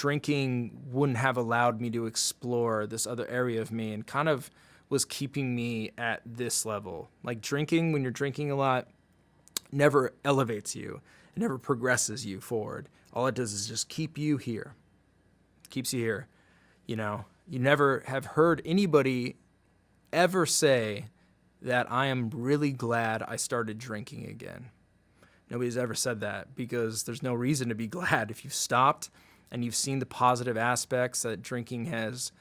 drinking wouldn't have allowed me to explore this other area of me and kind of was keeping me at this level. Like drinking, when you're drinking a lot, never elevates you. It never progresses you forward. All it does is just keep you here. Keeps you here. You know, you never have heard anybody ever say that I am really glad I started drinking again. Nobody's ever said that because there's no reason to be glad if you've stopped and you've seen the positive aspects that drinking has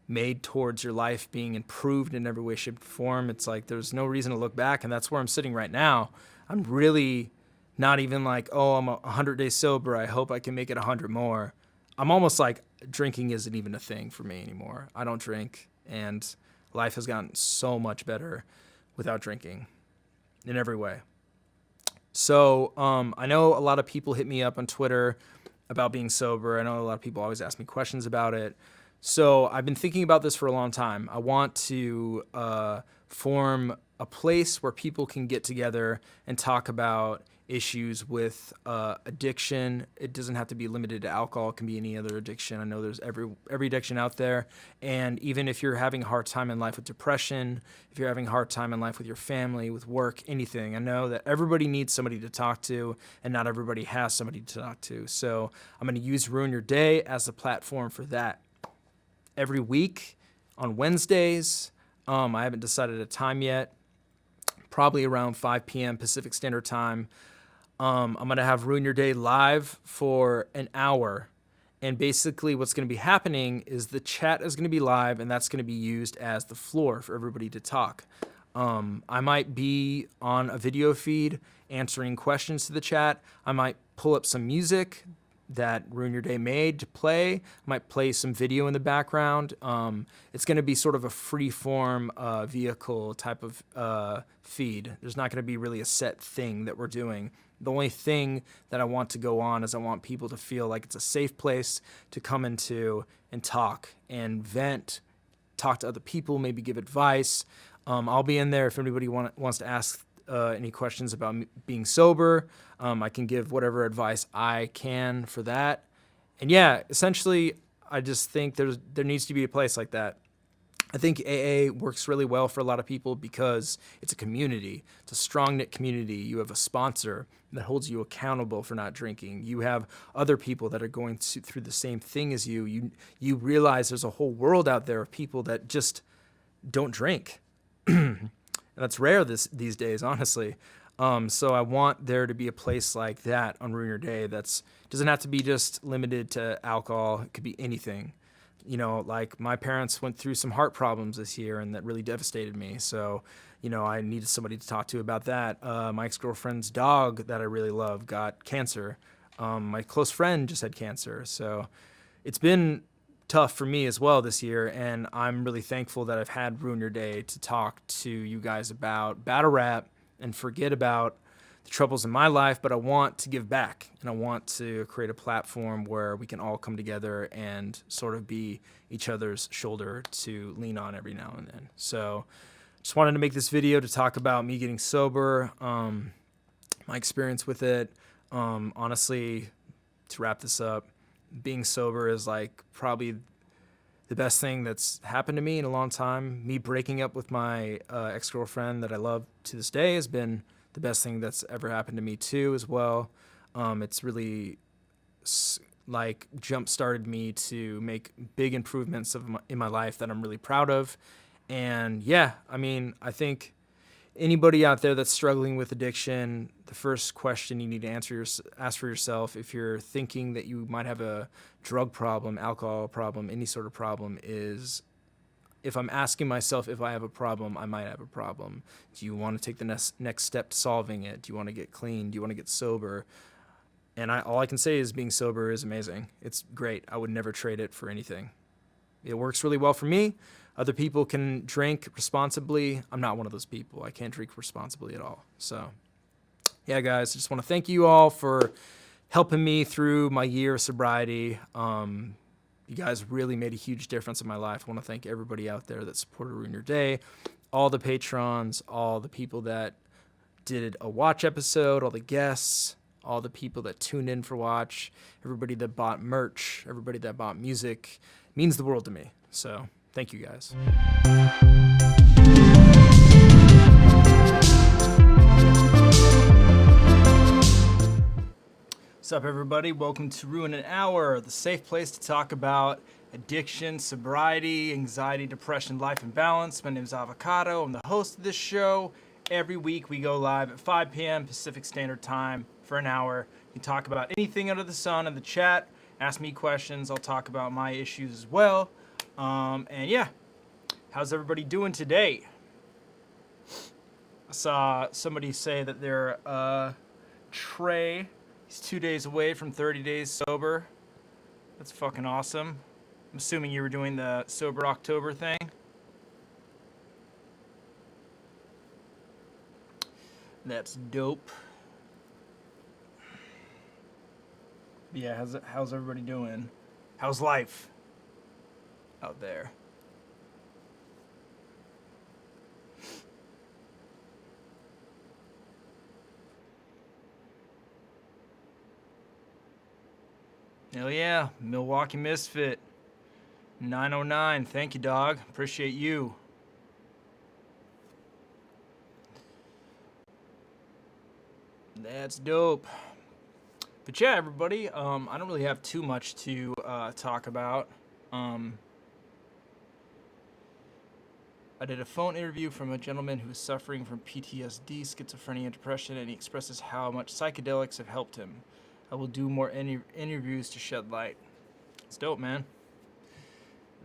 made towards your life being improved in every way, shape, or form. It's like there's no reason to look back, and that's where I'm sitting right now. I'm really not even like, oh, I'm 100 days sober. I hope I can make it 100 more. I'm almost like drinking isn't even a thing for me anymore. I don't drink, and life has gotten so much better without drinking in every way. So I know a lot of people hit me up on Twitter about being sober. I know a lot of people always ask me questions about it. So I've been thinking about this for a long time. I want to form a place where people can get together and talk about issues with addiction. It doesn't have to be limited to alcohol. It can be any other addiction. I know there's every addiction out there. And even if you're having a hard time in life with depression, if you're having a hard time in life with your family, with work, anything, I know that everybody needs somebody to talk to, and not everybody has somebody to talk to. So I'm going to use Ruin Your Day as a platform for that. Every week on Wednesdays, I haven't decided a time yet, probably around 5 p.m. Pacific Standard Time. I'm going to have Ruin Your Day live for an hour. And basically what's going to be happening is the chat is going to be live, and that's going to be used as the floor for everybody to talk. I might be on a video feed answering questions to the chat. I might pull up some music that Ruin Your Day made to play. I might play some video in the background. It's going to be sort of a free-form vehicle type of feed. There's not going to be really a set thing that we're doing. The only thing that I want to go on is I want people to feel like it's a safe place to come into and talk and vent, talk to other people, maybe give advice. I'll be in there if anybody wants to ask any questions about being sober. I can give whatever advice I can for that. And yeah, essentially, I just think there needs to be a place like that. I think AA works really well for a lot of people because it's a community. It's a strong-knit community. You have a sponsor that holds you accountable for not drinking. You have other people that are going through the same thing as you. You realize there's a whole world out there of people that just don't drink. And that's rare these days, honestly. So I want there to be a place like that on Ruin Your Day that's doesn't have to be just limited to alcohol. It could be anything. You know, like my parents went through some heart problems this year, and that really devastated me. So, you know, I needed somebody to talk to about that. My ex-girlfriend's dog that I really love got cancer. My close friend just had cancer. So it's been tough for me as well this year, and I'm really thankful that I've had Ruin Your Day to talk to you guys about battle rap and forget about the troubles in my life, but I want to give back, and I want to create a platform where we can all come together and sort of be each other's shoulder to lean on every now and then. So just wanted to make this video to talk about me getting sober, my experience with it. Honestly, to wrap this up, being sober is like probably the best thing that's happened to me in a long time. Me breaking up with my ex-girlfriend that I love to this day has been the best thing that's ever happened to me too as well. It's really like jump-started me to make big improvements in my life that I'm really proud of. And yeah, I mean, I think anybody out there that's struggling with addiction, the first question you need to ask for yourself, if you're thinking that you might have a drug problem, alcohol problem, any sort of problem, is if I'm asking myself if I have a problem, I might have a problem. Do you want to take the next step to solving it? Do you want to get clean? Do you want to get sober? And all I can say is being sober is amazing. It's great. I would never trade it for anything. It works really well for me. Other people can drink responsibly. I'm not one of those people. I can't drink responsibly at all. So, yeah, guys, I just want to thank you all for helping me through my year of sobriety. You guys really made a huge difference in my life. I want to thank everybody out there that supported Ruin Your Day, all the patrons, all the people that did a watch episode, all the guests, all the people that tuned in for watch, everybody that bought merch, everybody that bought music. It means the world to me. So thank you guys. What's up, everybody? Welcome to Ruin an Hour, the safe place to talk about addiction, sobriety, anxiety, depression, life, and balance. My name is Avocado. I'm the host of this show. Every week we go live at 5 p.m. Pacific Standard Time for an hour. You can talk about anything under the sun in the chat. Ask me questions. I'll talk about my issues as well. And yeah, how's everybody doing today? I saw somebody say that their Trey, he's 2 days away from 30 days sober. That's fucking awesome. I'm assuming you were doing the Sober October thing. That's dope. Yeah, how's everybody doing? How's life out there? Hell yeah, Milwaukee Misfit 909. Thank you, dog. Appreciate you. That's dope. But yeah, everybody, I don't really have too much to talk about. I did a phone interview from a gentleman who is suffering from PTSD, schizophrenia, and depression, and he expresses how much psychedelics have helped him. I will do more interviews to shed light. It's dope, man.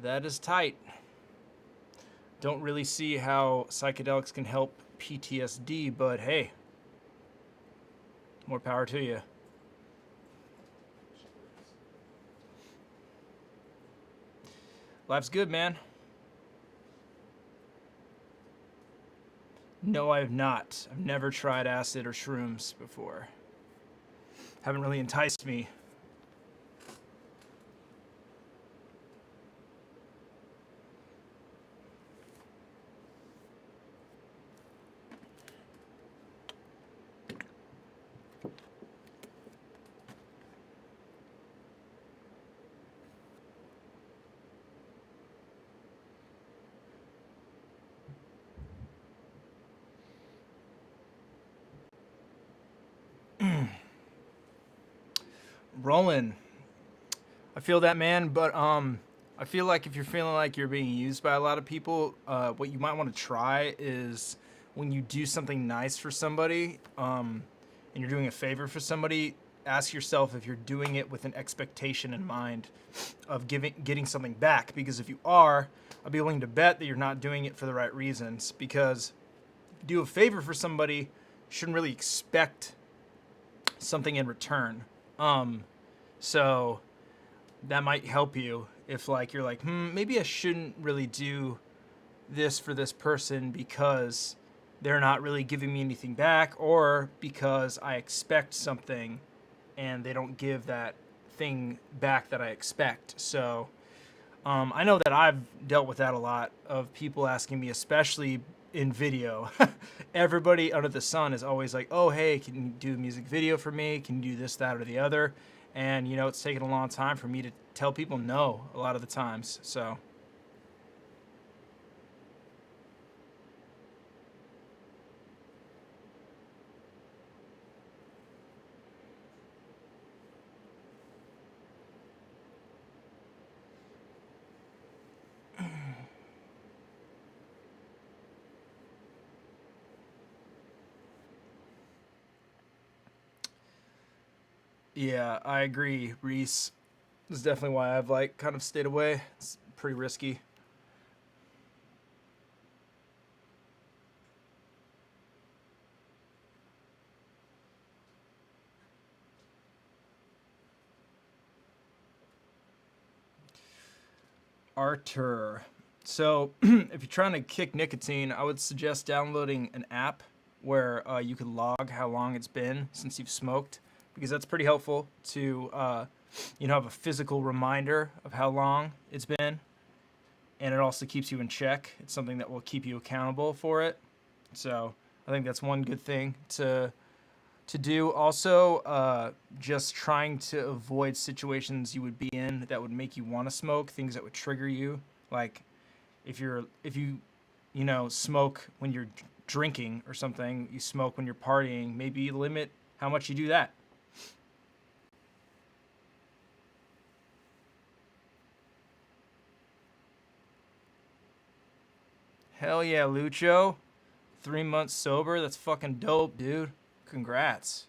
That is tight. Don't really see how psychedelics can help PTSD, but hey, more power to you. Life's good, man. No, I have not. I've never tried acid or shrooms before. Haven't really enticed me. Rolling. I feel that, man, but I feel like if you're feeling like you're being used by a lot of people, what you might want to try is when you do something nice for somebody, and you're doing a favor for somebody, ask yourself if you're doing it with an expectation in mind of getting something back. Because if you are, I'd be willing to bet that you're not doing it for the right reasons. Because if you do a favor for somebody, you shouldn't really expect something in return. So that might help you if like you're like, maybe I shouldn't really do this for this person because they're not really giving me anything back, or because I expect something and they don't give that thing back that I expect. So I know that I've dealt with that a lot, of people asking me, especially in video. Everybody under the sun is always like, oh, hey, can you do a music video for me? Can you do this, that, or the other? And, you know, it's taken a long time for me to tell people no a lot of the times. So yeah, I agree, Reese. This is definitely why I've like kind of stayed away. It's pretty risky. Artur. So if you're trying to kick nicotine, I would suggest downloading an app where you can log how long it's been since you've smoked, because that's pretty helpful to have a physical reminder of how long it's been, and it also keeps you in check. It's something that will keep you accountable for it. So I think that's one good thing to to do. Also, just trying to avoid situations you would be in that would make you want to smoke, things that would trigger you. Like if you smoke when you're drinking or something, you smoke when you're partying, maybe limit how much you do that. Hell yeah, Lucho. 3 months sober. That's fucking dope, dude. Congrats.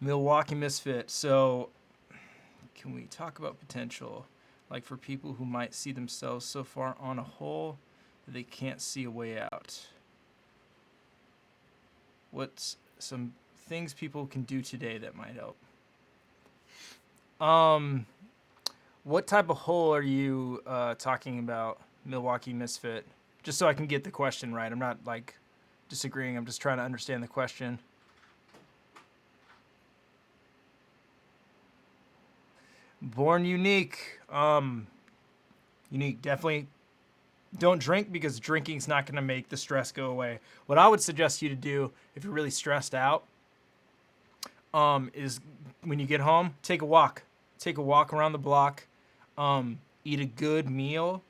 Milwaukee Misfit. So, can we talk about potential? Like for people who might see themselves so far on a hole that they can't see a way out. What's some things people can do today that might help? Um, what type of hole are you talking about, Milwaukee Misfit? Just so I can get the question right. I'm not like disagreeing. I'm just trying to understand the question. Born unique. Unique. Definitely don't drink because drinking's not going to make the stress go away. What I would suggest you to do if you're really stressed out is when you get home, take a walk. Take a walk around the block. Eat a good meal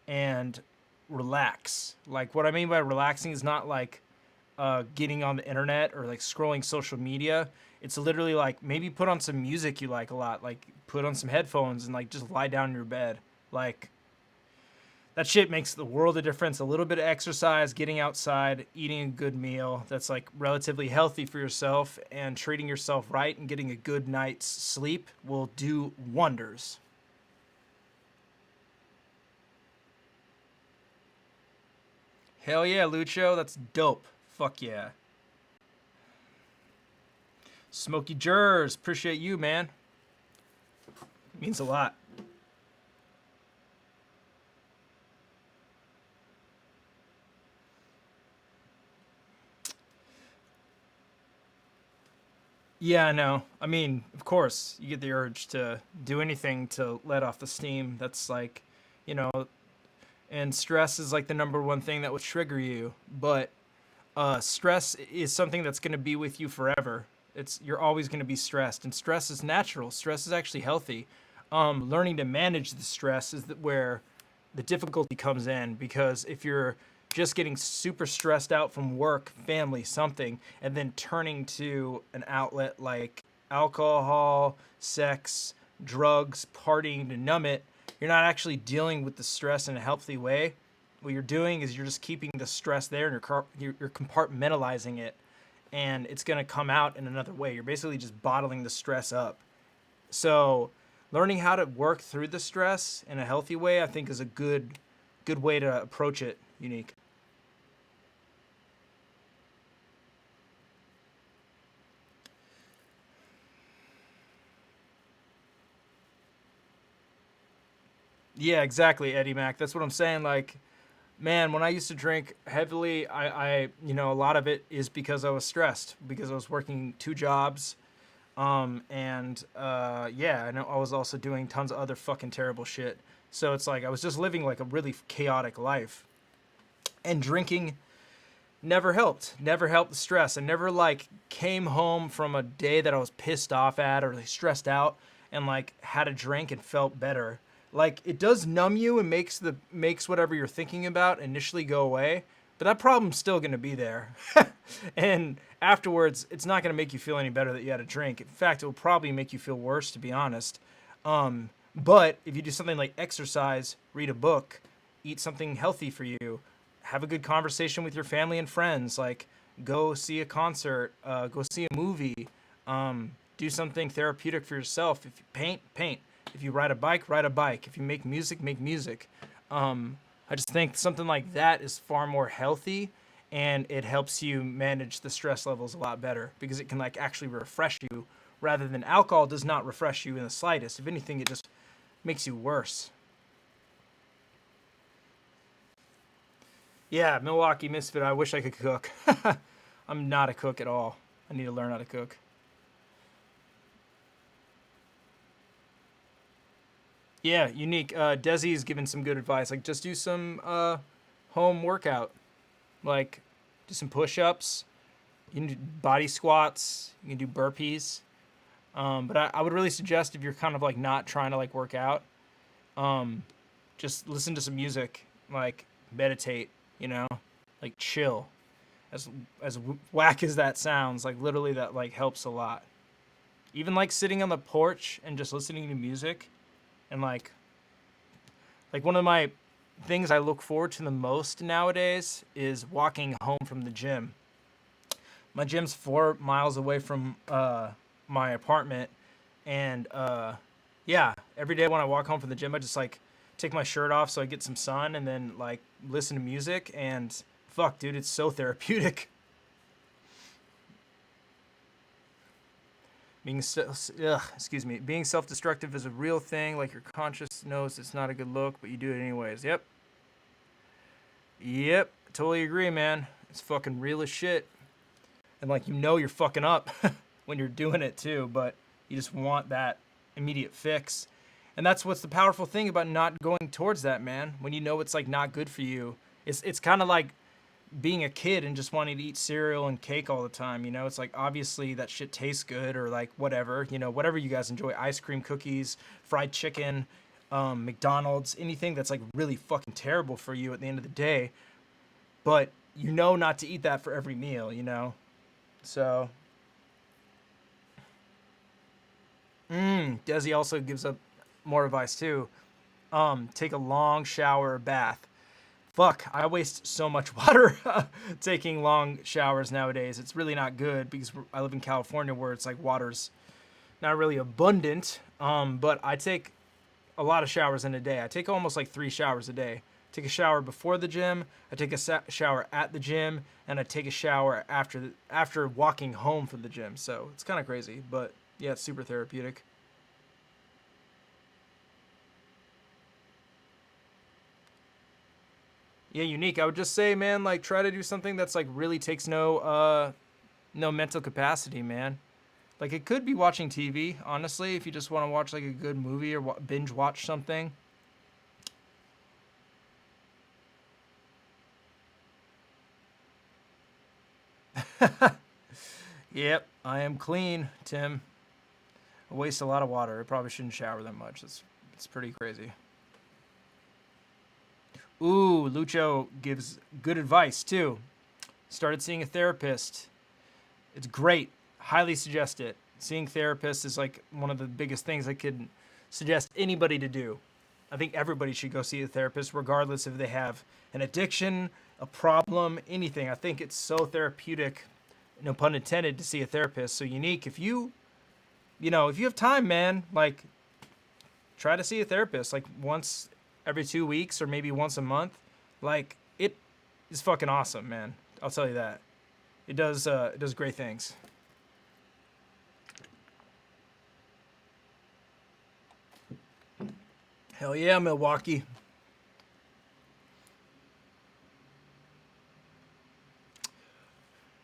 and relax. Like what I mean by relaxing is not like getting on the internet or like scrolling social media. It's literally like maybe put on some music you like a lot. Like put on some headphones and like just lie down in your bed. Like that shit makes the world of difference. A little bit of exercise, getting outside, eating a good meal that's like relatively healthy for yourself, and treating yourself right and getting a good night's sleep will do wonders. Hell yeah, Lucho. That's dope. Fuck yeah. Smokey Jers. Appreciate you, man. Means a lot. Yeah, no. I mean, of course, you get the urge to do anything to let off the steam. That's like, you know, and stress is like the number one thing that will trigger you. But stress is something that's going to be with you forever. You're always going to be stressed, and stress is natural. Stress is actually healthy. Learning to manage the stress is where the difficulty comes in, because if you're just getting super stressed out from work, family, something, and then turning to an outlet like alcohol, sex, drugs, partying to numb it, you're not actually dealing with the stress in a healthy way. What you're doing is you're just keeping the stress there, and you're compartmentalizing it, and it's going to come out in another way. You're basically just bottling the stress up. So learning how to work through the stress in a healthy way, I think, is a good way to approach it. Unique. Yeah, exactly, Eddie Mac. That's what I'm saying. Like, man, when I used to drink heavily, a lot of it is because I was stressed, because I was working two jobs. Yeah, I know I was also doing tons of other fucking terrible shit. So it's like I was just living like a really chaotic life. And drinking never helped the stress. I never like came home from a day that I was pissed off at or like stressed out and like had a drink and felt better. Like it does numb you and makes whatever you're thinking about initially go away, but that problem's still going to be there. And afterwards it's not going to make you feel any better that you had a drink. In fact, it will probably make you feel worse, to be honest. But if you do something like exercise, read a book, eat something healthy for you, have a good conversation with your family and friends, like go see a concert, go see a movie, do something therapeutic for yourself. If you paint, paint. If you ride a bike, ride a bike. If you make music, make music. I just think something like that is far more healthy, and it helps you manage the stress levels a lot better because it can like actually refresh you, rather than alcohol does not refresh you in the slightest. If anything, it just makes you worse. Yeah, Milwaukee Misfit. I wish I could cook. I'm not a cook at all. I need to learn how to cook. Yeah, unique. Desi's given some good advice. Like, just do some home workout. Like, do some push-ups. You can do body squats. You can do burpees. But I would really suggest if you're kind of like not trying to like work out, um, just listen to some music. Like, meditate. You know, like chill. As whack as that sounds, like literally that like helps a lot. Even like sitting on the porch and just listening to music, and like one of my things I look forward to the most nowadays is walking home from the gym. My gym's 4 miles away from my apartment, and yeah, every day when I walk home from the gym, I just like take my shirt off so I get some sun, and then like listen to music, and fuck, dude, it's so therapeutic. Being self-destructive is a real thing. Like, your conscience knows it's not a good look, but you do it anyways. Yep, totally agree, man. It's fucking real as shit. And like, you know you're fucking up when you're doing it too, but you just want that immediate fix. And that's what's the powerful thing about not going towards that, man. When you know it's like not good for you. It's kind of like being a kid and just wanting to eat cereal and cake all the time, you know? It's like, obviously that shit tastes good, or like whatever, you know, whatever you guys enjoy, ice cream, cookies, fried chicken, McDonald's, anything that's like really fucking terrible for you at the end of the day. But you know not to eat that for every meal, you know? So, Desi also gives up more advice too. Take a long shower or bath. Fuck, I waste so much water taking long showers nowadays. It's really not good because I live in California where it's like water's not really abundant. But I take a lot of showers in a day. I take almost like 3 showers a day. Take a shower before the gym, I take a shower at the gym, and I take a shower after walking home from the gym. So it's kind of crazy, but yeah, it's super therapeutic. Yeah, unique. I would just say, man, like try to do something that's like really takes no mental capacity, man. Like, it could be watching TV, honestly, if you just want to watch like a good movie or binge watch something. Yep, I am clean, Tim. I waste a lot of water. I probably shouldn't shower that much. It's pretty crazy. Ooh, Lucho gives good advice too. Started seeing a therapist. It's great. Highly suggest it. Seeing therapists is like one of the biggest things I could suggest anybody to do. I think everybody should go see a therapist, regardless if they have an addiction, a problem, anything. I think it's so therapeutic, no pun intended, to see a therapist. So, unique. If if you have time, man, like try to see a therapist like once every 2 weeks or maybe once a month. Like, it is fucking awesome, man. I'll tell you that. It does great things. Hell yeah, Milwaukee.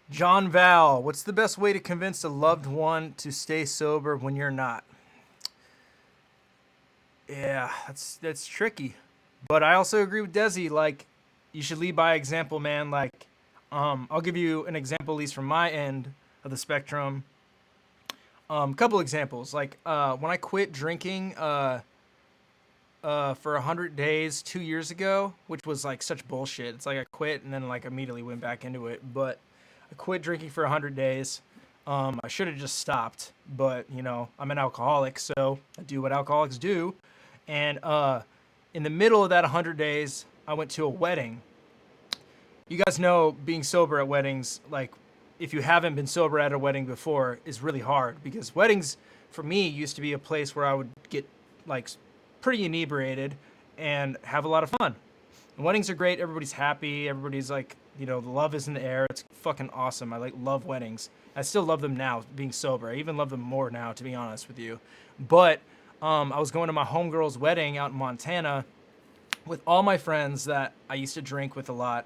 John Val, what's the best way to convince a loved one to stay sober when you're not? Yeah, that's tricky. But I also agree with Desi. Like, you should lead by example, man. Like, I'll give you an example, at least from my end of the spectrum. Couple examples. Like, when I quit drinking, for 100 days 2 years ago, which was like such bullshit. It's like I quit and then like immediately went back into it. But I quit drinking for 100 days. I should have just stopped, but I'm an alcoholic, so I do what alcoholics do. And in the middle of that 100 days, I went to a wedding. You guys know being sober at weddings, like if you haven't been sober at a wedding before, is really hard, because weddings for me used to be a place where I would get like pretty inebriated and have a lot of fun. And weddings are great. Everybody's happy. Everybody's like, the love is in the air. It's fucking awesome. I like love weddings. I still love them now, being sober. I even love them more now, to be honest with you. But I was going to my homegirl's wedding out in Montana with all my friends that I used to drink with a lot.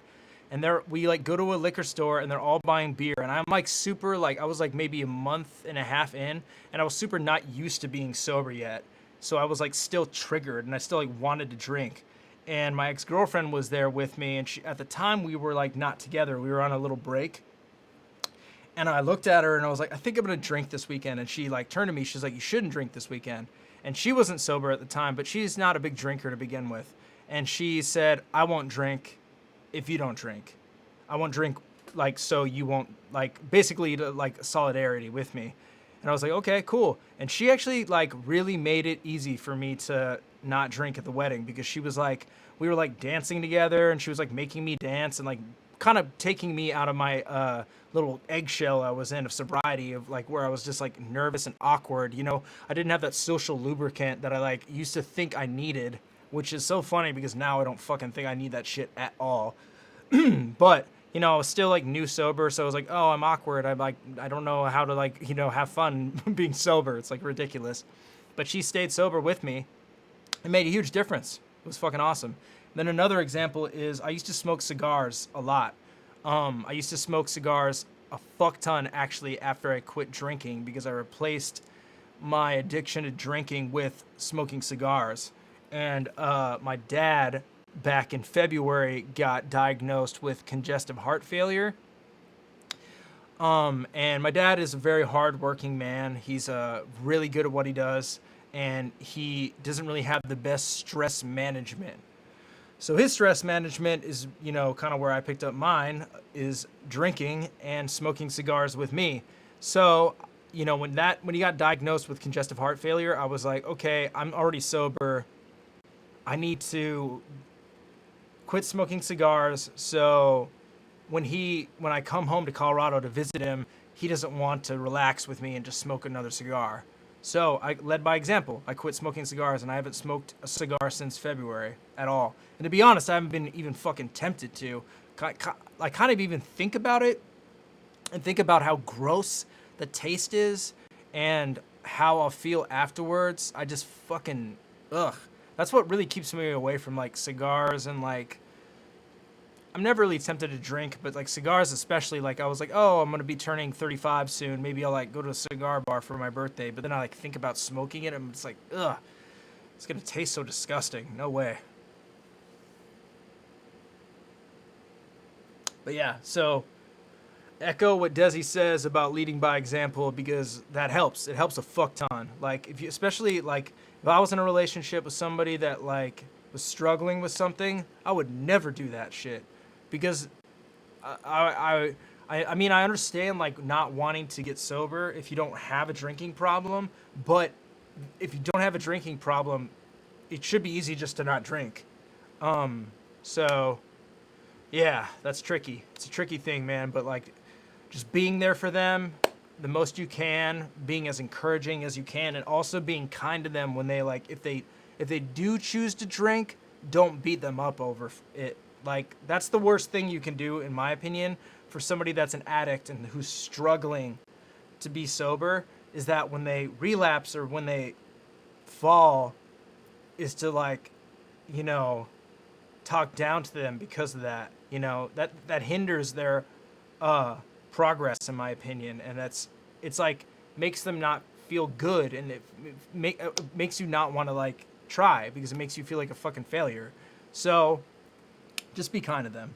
And we like go to a liquor store and they're all buying beer. And I'm like super, like I was like maybe a month and a half in, and I was super not used to being sober yet. So I was like still triggered and I still like wanted to drink. And my ex-girlfriend was there with me, and at the time we were like not together. We were on a little break. And I looked at her and I was like, I think I'm gonna drink this weekend. And she like turned to me, she's like, you shouldn't drink this weekend. And she wasn't sober at the time, but she's not a big drinker to begin with. And she said, I won't drink if you don't drink. I won't drink, like, so you won't, like, basically like solidarity with me. And I was like, okay, cool. And she actually like really made it easy for me to not drink at the wedding, because she was like, we were like dancing together and she was like making me dance and like kind of taking me out of my little eggshell I was in of sobriety, of like where I was just like nervous and awkward. You know, I didn't have that social lubricant that I like used to think I needed, which is so funny because now I don't fucking think I need that shit at all. But you know, I was still like new sober, so I was like, oh, I'm awkward. I'm like, I don't know how to like, you know, have fun being sober. It's like ridiculous. But she stayed sober with me. It made a huge difference. It was fucking awesome. Then another example is I used to smoke cigars a lot. I used to smoke cigars a fuck ton actually after I quit drinking, because I replaced my addiction to drinking with smoking cigars. And my dad back in February got diagnosed with congestive heart failure. And my dad is a very hardworking man. He's really good at what he does, and he doesn't really have the best stress management. So his stress management is, you know, kind of where I picked up mine, is drinking and smoking cigars with me. So, you know, when he got diagnosed with congestive heart failure, I was like, okay, I'm already sober. I need to quit smoking cigars. So when I come home to Colorado to visit him, he doesn't want to relax with me and just smoke another cigar. So I led by example. I quit smoking cigars, and I haven't smoked a cigar since February at all. And to be honest, I haven't been even fucking tempted to. I kind of even think about it and think about how gross the taste is and how I'll feel afterwards. I just fucking, ugh. That's what really keeps me away from like cigars, and like, I'm never really tempted to drink, but like cigars especially, like I was like, oh, I'm going to be turning 35 soon. Maybe I'll like go to a cigar bar for my birthday. But then I like think about smoking it, and it's like, ugh, it's going to taste so disgusting. No way. But yeah, so echo what Desi says about leading by example, because that helps. It helps a fuck ton. Like if you, especially like if I was in a relationship with somebody that like was struggling with something, I would never do that shit, because I mean, I understand like not wanting to get sober if you don't have a drinking problem, but if you don't have a drinking problem, it should be easy just to not drink. So yeah, that's tricky. It's a tricky thing, man, but like just being there for them the most you can, being as encouraging as you can, and also being kind to them when they like, if they do choose to drink, don't beat them up over it. Like, that's the worst thing you can do, in my opinion, for somebody that's an addict and who's struggling to be sober, is that when they relapse or when they fall, is to like, you know, talk down to them because of that. You know, that hinders their progress, in my opinion, and it's like makes them not feel good, and it makes you not want to like try, because it makes you feel like a fucking failure. So just be kind to them.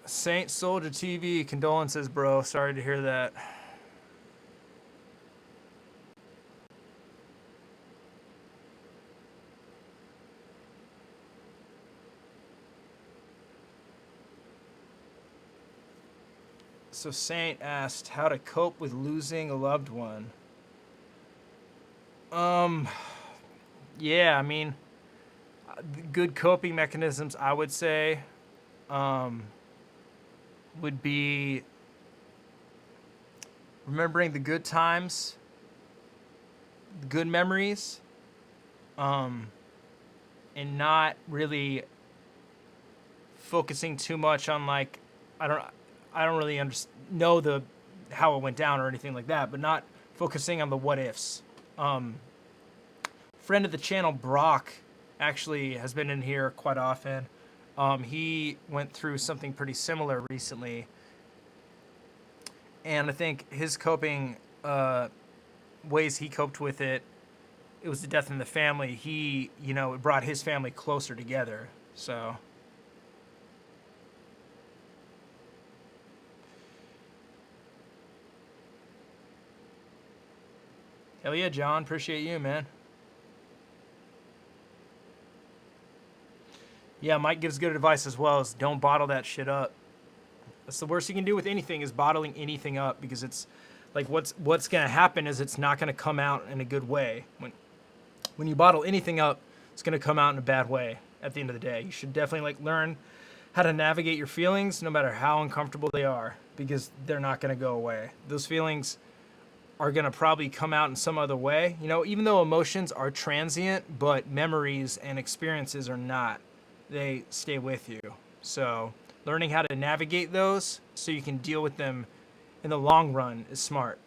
Saint Soldier TV, condolences, bro. Sorry to hear that. So Saint asked how to cope with losing a loved one. Yeah, I mean, good coping mechanisms, I would say, would be remembering the good times, good memories, and not really focusing too much on like, I don't really know how it went down or anything like that, but not focusing on the what ifs. Friend of the channel, Brock, actually has been in here quite often. He went through something pretty similar recently, and I think his coping ways he coped with it, it was the death in the family. He, it brought his family closer together. So, hell yeah, John. Appreciate you, man. Yeah, Mike gives good advice as well, is don't bottle that shit up. That's the worst you can do with anything, is bottling anything up, because it's like what's going to happen is it's not going to come out in a good way. When you bottle anything up, it's going to come out in a bad way at the end of the day. You should definitely learn how to navigate your feelings no matter how uncomfortable they are, because they're not going to go away. Those feelings are going to probably come out in some other way. Even though emotions are transient, but memories and experiences are not. They stay with you. So learning how to navigate those so you can deal with them in the long run is smart.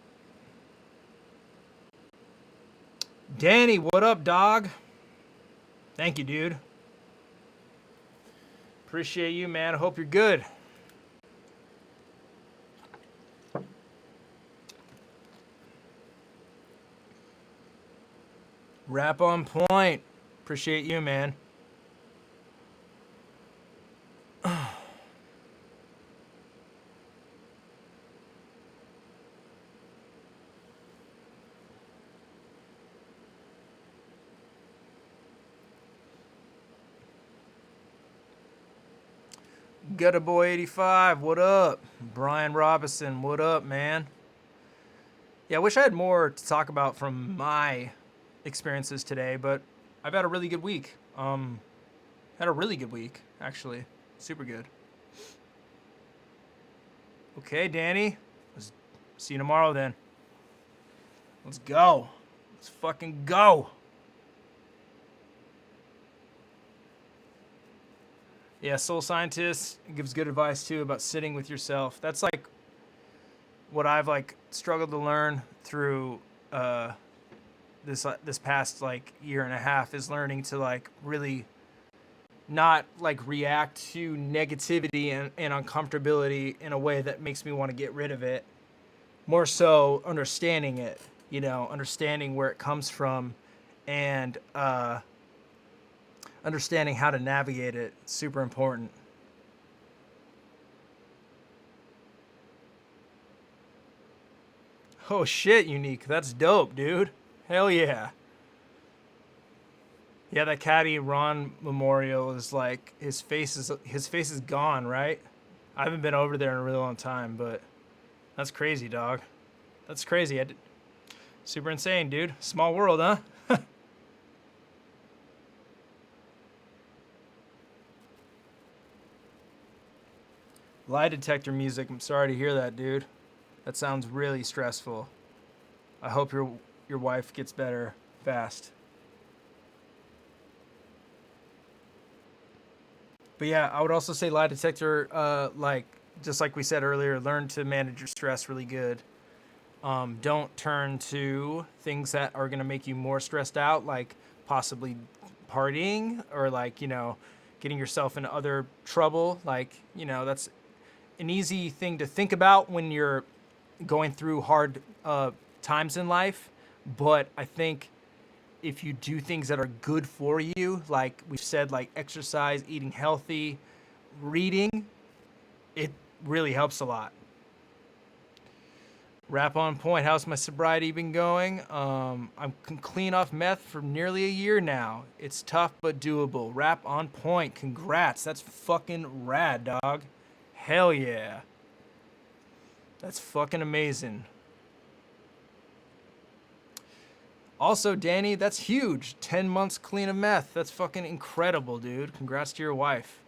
Danny, what up, dog? Thank you, dude. Appreciate you, man. I hope you're good. Rap on point. Appreciate you, man. Gutter Boy 85, what up? Brian Robinson, what up, man? Yeah, I wish I had more to talk about from my experiences today, but I've had a really good week. Had a really good week, actually. Super good. Okay, Danny. Let's see you tomorrow then. Let's go. Let's fucking go. Yeah, Soul Scientist gives good advice too about sitting with yourself. That's what I've struggled to learn through this past year and a half, is learning to really not react to negativity and uncomfortability in a way that makes me want to get rid of it. More so understanding it, understanding where it comes from, and understanding how to navigate it. Super important. Oh shit, Unique. That's dope, dude. Hell yeah. Yeah, that Caddy Ron memorial is his face is gone, right? I haven't been over there in a really long time, but that's crazy, dog. That's crazy. Super insane, dude. Small world, huh? Lie detector music. I'm sorry to hear that, dude. That sounds really stressful. I hope your wife gets better fast. But yeah, I would also say lie detector, just like we said earlier, learn to manage your stress really good. Don't turn to things that are going to make you more stressed out, like possibly partying, or getting yourself into other trouble. That's an easy thing to think about when you're going through hard times in life. But I think if you do things that are good for you, like we've said, like exercise, eating healthy, reading, it really helps a lot. Rap on point. How's my sobriety been going? I'm clean off meth for nearly a year now. It's tough but doable. Rap on point. Congrats. That's fucking rad, dog. Hell yeah. That's fucking amazing. Also, Danny, that's huge. 10 months clean of meth. That's fucking incredible, dude. Congrats to your wife.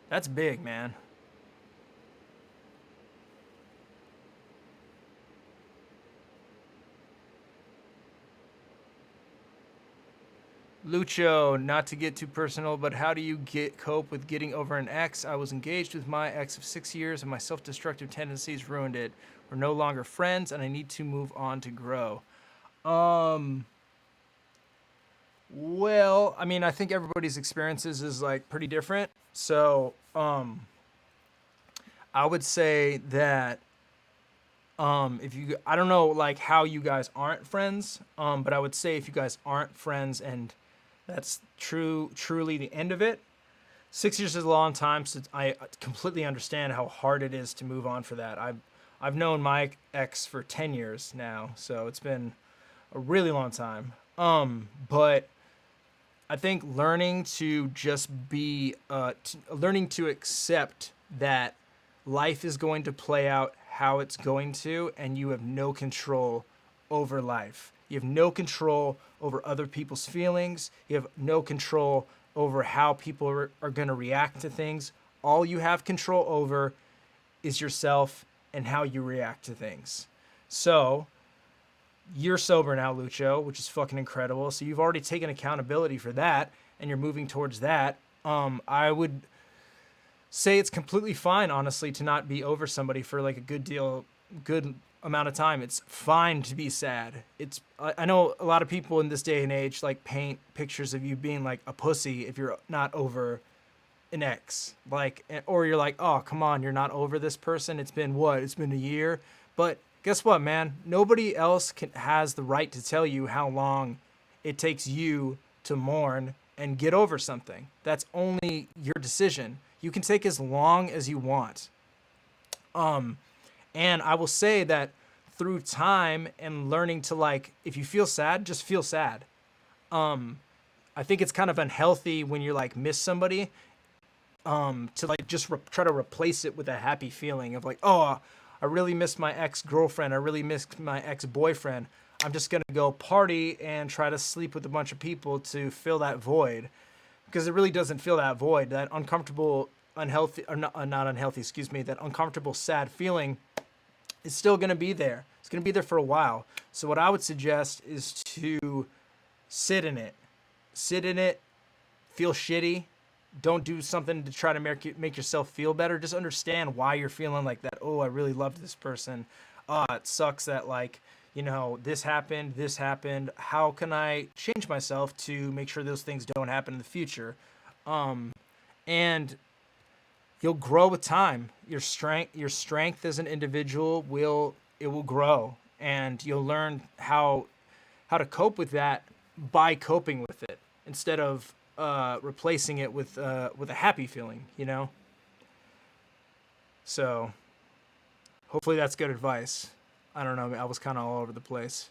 That's big, man. Lucho, not to get too personal, but how do you cope with getting over an ex? I was engaged with my ex of 6 years, and my self-destructive tendencies ruined it. We're no longer friends, and I need to move on to grow. Well, I mean, I think everybody's experiences is like pretty different. So, I would say that if you, I don't know like how you guys aren't friends, but I would say if you guys aren't friends and that's truly the end of it. 6 years is a long time, so I completely understand how hard it is to move on for that. I've known my ex for 10 years now, so it's been a really long time. But I think learning to just be, learning to accept that life is going to play out how it's going to, and you have no control over life. You have no control over other people's feelings. You have no control over how people are going to react to things. All you have control over is yourself and how you react to things. So, you're sober now, Lucho, which is fucking incredible. So you've already taken accountability for that, and you're moving towards that. I would say it's completely fine, honestly, to not be over somebody for like a good amount of time. It's fine to be sad. I know a lot of people in this day and age like paint pictures of you being like a pussy if you're not over an ex, like, or you're like, oh, come on, you're not over this person. It's been what? It's been a year. But guess what, man? Nobody else has the right to tell you how long it takes you to mourn and get over something. That's only your decision. You can take as long as you want. And I will say that through time and learning to like, if you feel sad, just feel sad. I think it's kind of unhealthy when you like miss somebody, to like just try to replace it with a happy feeling of like, oh, I really miss my ex-girlfriend. I really miss my ex-boyfriend. I'm just going to go party and try to sleep with a bunch of people to fill that void. Because it really doesn't fill that void. That uncomfortable, unhealthy, or not unhealthy, excuse me, that uncomfortable, sad feeling is still going to be there. It's going to be there for a while. So what I would suggest is to sit in it. Sit in it, feel shitty. Don't do something to try to make yourself feel better. Just understand why you're feeling like that. Oh, I really loved this person. It sucks that like, this happened, this happened. How can I change myself to make sure those things don't happen in the future? And you'll grow with time. Your strength as an individual will grow, and you'll learn how to cope with that by coping with it instead of replacing it with a happy feeling, So hopefully that's good advice. I don't know. I was kind of all over the place.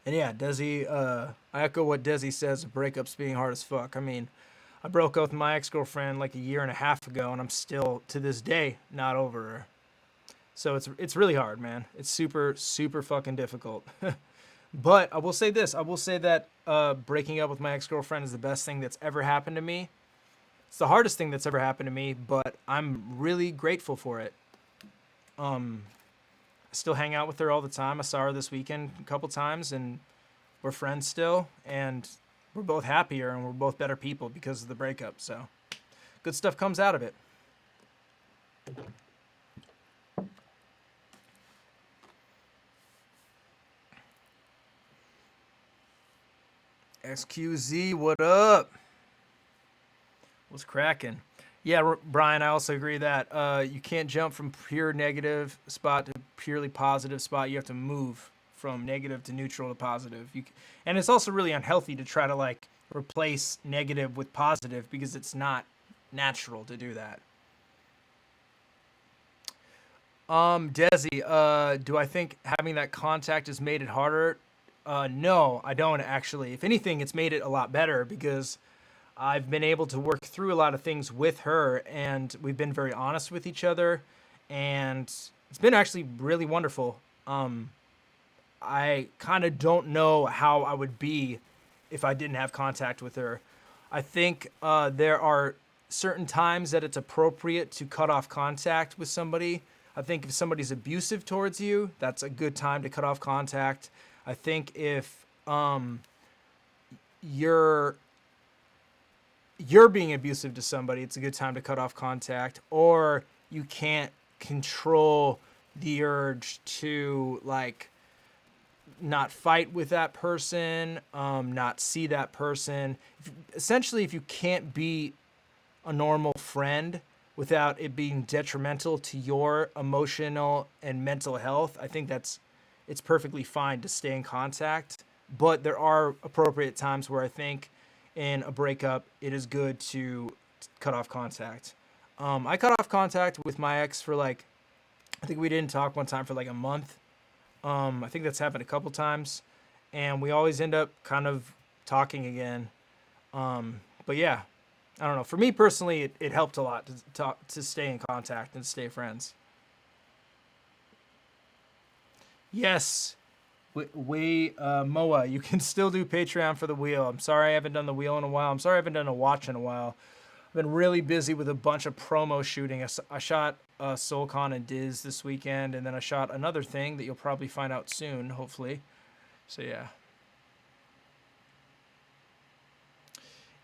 And yeah, Desi, I echo what Desi says. Breakups being hard as fuck. I mean, I broke up with my ex girlfriend like a year and a half ago, and I'm still to this day not over her. So it's really hard, man. It's super fucking difficult. But I will say this. I will say that breaking up with my ex girlfriend is the best thing that's ever happened to me. It's the hardest thing that's ever happened to me, but I'm really grateful for it. I still hang out with her all the time. I saw her this weekend a couple times, and we're friends still, and we're both happier and we're both better people because of the breakup. So good stuff comes out of it. XQZ, what up? What's cracking? Yeah, Brian, I also agree that you can't jump from pure negative spot to purely positive spot. You have to move from negative to neutral to positive. And it's also really unhealthy to try to like replace negative with positive because it's not natural to do that. Desi, do I think having that contact has made it harder? No, I don't actually. If anything, it's made it a lot better because I've been able to work through a lot of things with her, and we've been very honest with each other, and it's been actually really wonderful. I kind of don't know how I would be if I didn't have contact with her. I think there are certain times that it's appropriate to cut off contact with somebody. I think if somebody's abusive towards you, that's a good time to cut off contact. I think if you're being abusive to somebody, it's a good time to cut off contact. Or you can't control the urge to like not fight with that person, not see that person. Essentially, if you can't be a normal friend without it being detrimental to your emotional and mental health, I think it's perfectly fine to stay in contact. But there are appropriate times where I think in a breakup, it is good to cut off contact. I cut off contact with my ex for like, I think we didn't talk one time for like a month. I think that's happened a couple times, and we always end up kind of talking again. But yeah, I don't know. For me personally, it helped a lot to stay in contact and stay friends. Yes, Moa, you can still do Patreon for the wheel. I'm sorry I haven't done the wheel in a while. I'm sorry I haven't done a watch in a while. I've been really busy with a bunch of promo shooting. I shot SoulCon and Diz this weekend, and then I shot another thing that you'll probably find out soon, hopefully. So yeah.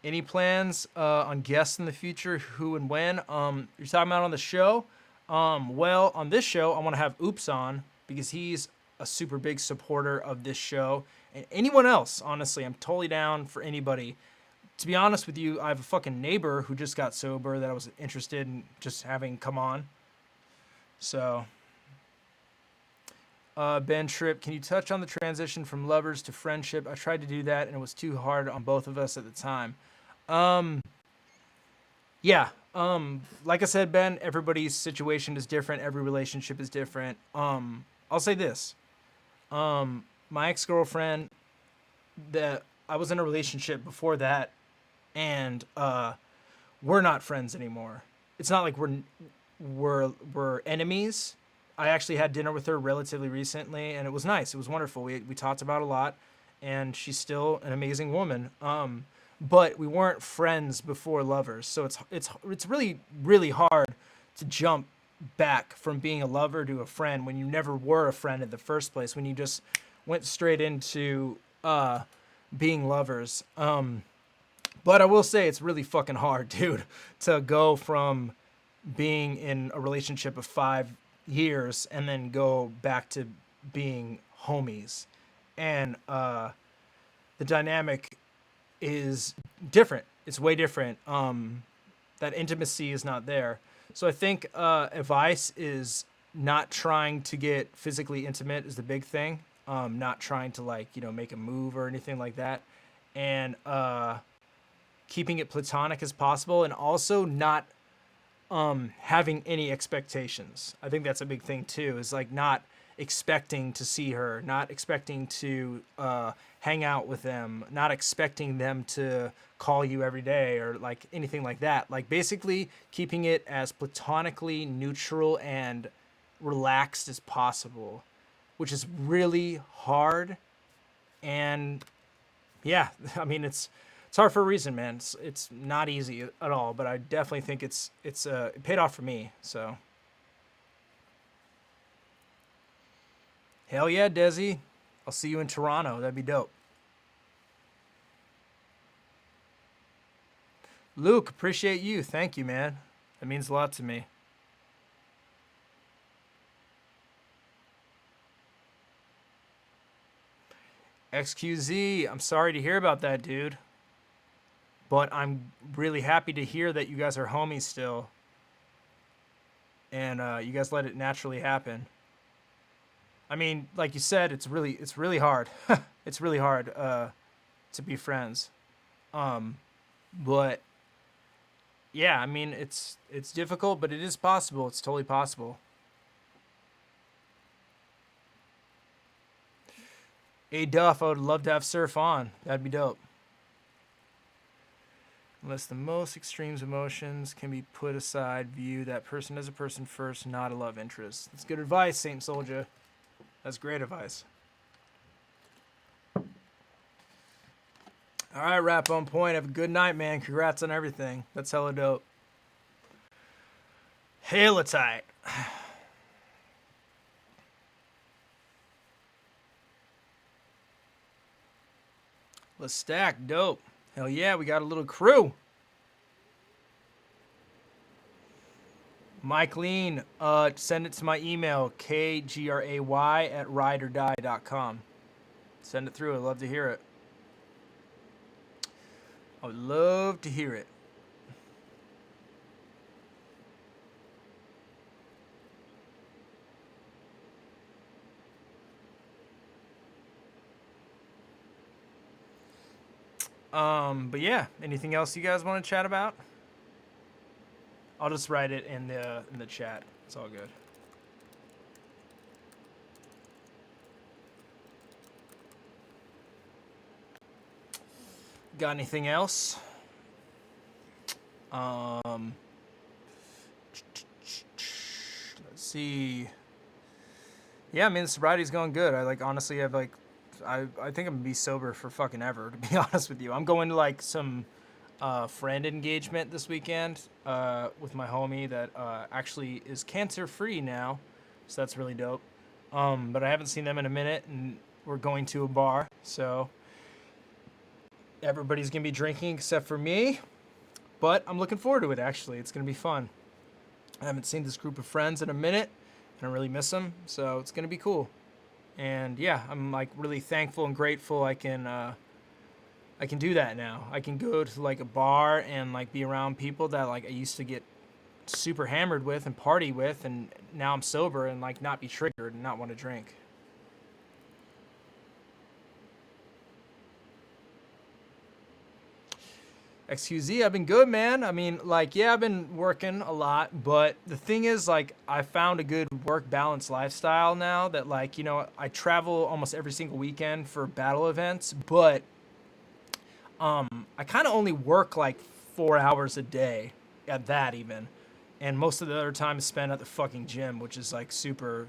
Any plans on guests in the future? Who and when? You're talking about on the show? Well, on this show, I want to have Oops on because he's a super big supporter of this show. And anyone else, honestly, I'm totally down for anybody. To be honest with you, I have a fucking neighbor who just got sober that I was interested in just having come on. So, Ben Tripp, can you touch on the transition from lovers to friendship? I tried to do that and it was too hard on both of us at the time. Yeah. Like I said, Ben, everybody's situation is different. Every relationship is different. I'll say this. My ex-girlfriend, that I was in a relationship before that, and we're not friends anymore. It's not like we're enemies. I actually had dinner with her relatively recently, and it was nice. It was wonderful. We talked about a lot, and she's still an amazing woman. But we weren't friends before lovers, so it's really hard to jump back from being a lover to a friend when you never were a friend in the first place. When you just went straight into being lovers. But I will say it's really fucking hard, dude, to go from being in a relationship of 5 years and then go back to being homies. And the dynamic is different. It's way different. That intimacy is not there. So I think advice is not trying to get physically intimate is the big thing. Not trying to like, make a move or anything like that. And keeping it platonic as possible, and also not having any expectations. I think that's a big thing too, is like not expecting to see her, not expecting to hang out with them, not expecting them to call you every day or like anything like that. Like basically keeping it as platonically neutral and relaxed as possible, which is really hard. And yeah, I mean, it's hard for a reason, man. It's not easy at all, but I definitely think it paid off for me. So hell yeah, Desi. I'll see you in Toronto. That'd be dope. Luke, appreciate you. Thank you, man. That means a lot to me. XQZ, I'm sorry to hear about that, dude. But I'm really happy to hear that you guys are homies still. And you guys let it naturally happen. I mean, like you said, it's really hard. It's really hard to be friends. But yeah, I mean, it's difficult, but it is possible. It's totally possible. A Duff, I would love to have Surf on. That'd be dope. Unless the most extremes emotions can be put aside, view that person as a person first, not a love interest. That's good advice, Saint Soldier. That's great advice. All right, Rap on Point. Have a good night, man. Congrats on everything. That's hella dope. Hella tight. Let's stack. Dope. Hell yeah, we got a little crew. Mike Lean, send it to my email, kgray@rydordie.com. Send it through. I'd love to hear it. I would love to hear it. But yeah, anything else you guys want to chat about? I'll just write it in the chat. It's all good. Got anything else? Let's see. Yeah, I mean, the sobriety's going good. I honestly have I think I'm gonna be sober for fucking ever, to be honest with you. I'm going to some friend engagement this weekend with my homie that actually is cancer free now, so that's really dope. But I haven't seen them in a minute, and we're going to a bar, so everybody's gonna be drinking except for me. But I'm looking forward to it. Actually, it's gonna be fun. I haven't seen this group of friends in a minute, and I really miss them, so it's gonna be cool. And yeah, I'm really thankful and grateful I can do that now. I can go to a bar and be around people that I used to get super hammered with and party with, and now I'm sober and not be triggered and not want to drink. XQZ, I've been good, man. I mean, yeah, I've been working a lot, but the thing is, I found a good work-balance lifestyle now that, I travel almost every single weekend for battle events, but I kind of only work 4 hours a day at that even, and most of the other time is spent at the fucking gym, which is super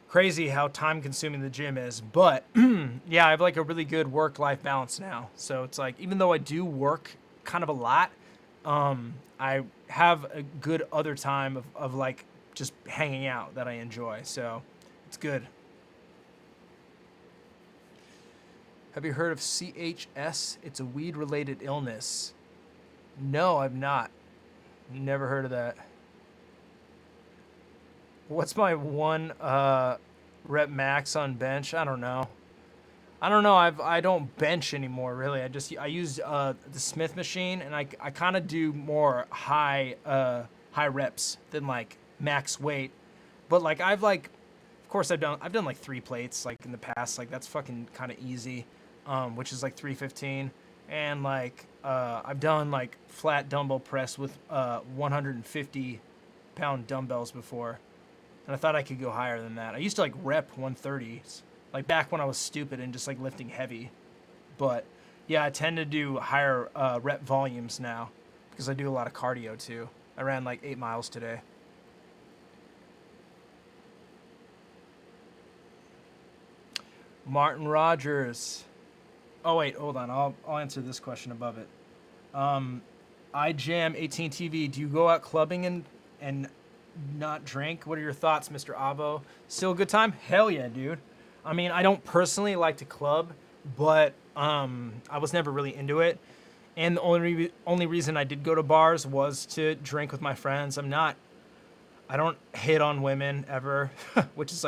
crazy how time-consuming the gym is. But yeah, I have a really good work-life balance now. So it's even though I do work kind of a lot, I have a good other time of just hanging out that I enjoy. So it's good. Have you heard of CHS? It's a weed-related illness. No, I've not. Never heard of that. What's my one rep max on bench? I don't know. I don't bench anymore, really. I use the Smith machine, and I kind of do more high reps than max weight. But of course I've done 3 plates in the past. That's fucking kind of easy, which is 315. And I've done flat dumbbell press with 150 pound dumbbells before. And I thought I could go higher than that. I used to rep 130s, back when I was stupid and just lifting heavy. But yeah, I tend to do higher rep volumes now because I do a lot of cardio too. I ran 8 miles today. Martin Rogers. Oh wait, hold on. I'll answer this question above it. I Jam 18 TV. Do you go out clubbing and not drink? What are your thoughts, Mr. Avo? Still a good time? Hell yeah, dude. I mean, I don't personally like to club, but I was never really into it. And the only reason I did go to bars was to drink with my friends. I don't hit on women ever, which is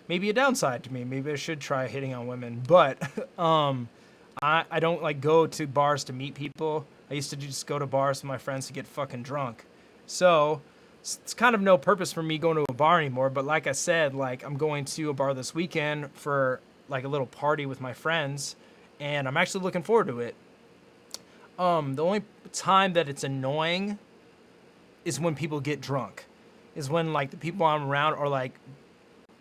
maybe a downside to me. Maybe I should try hitting on women, but I don't go to bars to meet people. I used to just go to bars with my friends to get fucking drunk. So it's kind of no purpose for me going to a bar anymore. But like I said, I'm going to a bar this weekend for a little party with my friends, and I'm actually looking forward to it. The only time that it's annoying is when people get drunk. Is when the people I'm around